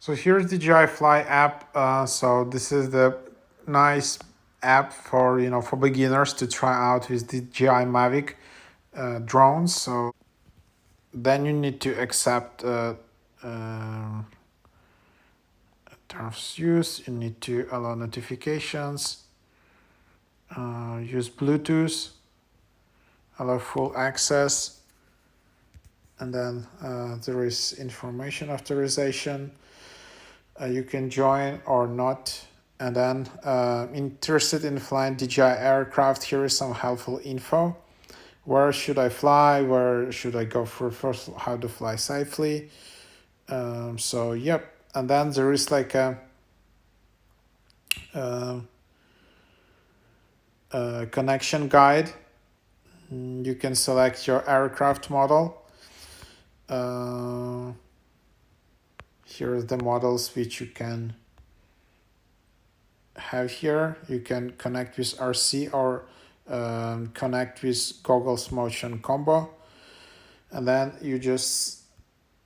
So here's the DJI Fly app. So this is the nice app for for beginners to try out with the DJI Mavic drones. So then you need to accept terms of use. You need to allow notifications. Use Bluetooth. Allow full access. And then there is information authorization. You can join or not. And then interested in flying DJI aircraft, here is some helpful info. Where should I fly? Where should I go for first? How to fly safely? So yep. And then there is like a connection guide. You can select your aircraft model. Here are the models which you can have here. You can connect with RC or connect with goggles motion combo, and then you just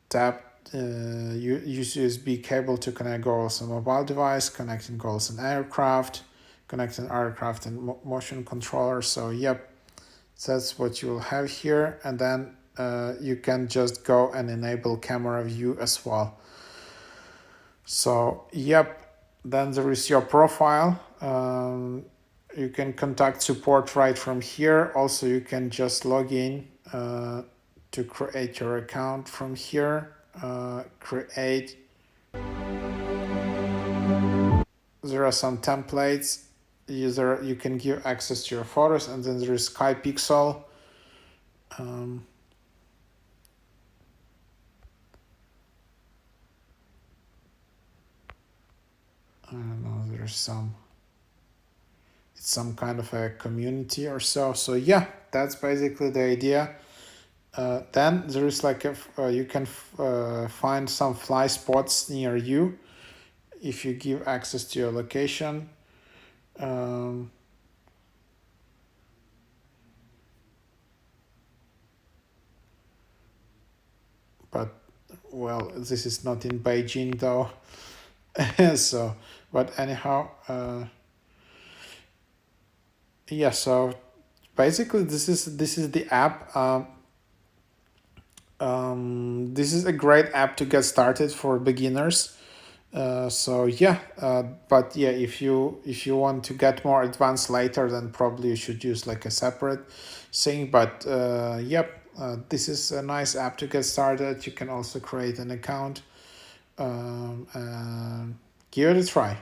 tap use USB cable to connect goggles and mobile device, connecting goggles and aircraft, connecting aircraft and motion controller. So yep, that's what you will have here. And then you can just go and enable camera view as well. So yep, then there is your profile. You can contact support right from here. Also, you can just log in to create your account from here. Create. There are some templates. You can give access to your photos, and then there is Sky Pixel. I don't know, there's it's some kind of a community or so. So yeah, that's basically the idea. Then there is like you can find some fly spots near you if you give access to your location. But well, this is not in Beijing though. So, but anyhow, yeah. So basically, this is the app. This is a great app to get started for beginners. So yeah, but yeah, if you want to get more advanced later, then probably you should use like a separate thing. But yep, this is a nice app to get started. You can also create an account and give it a try.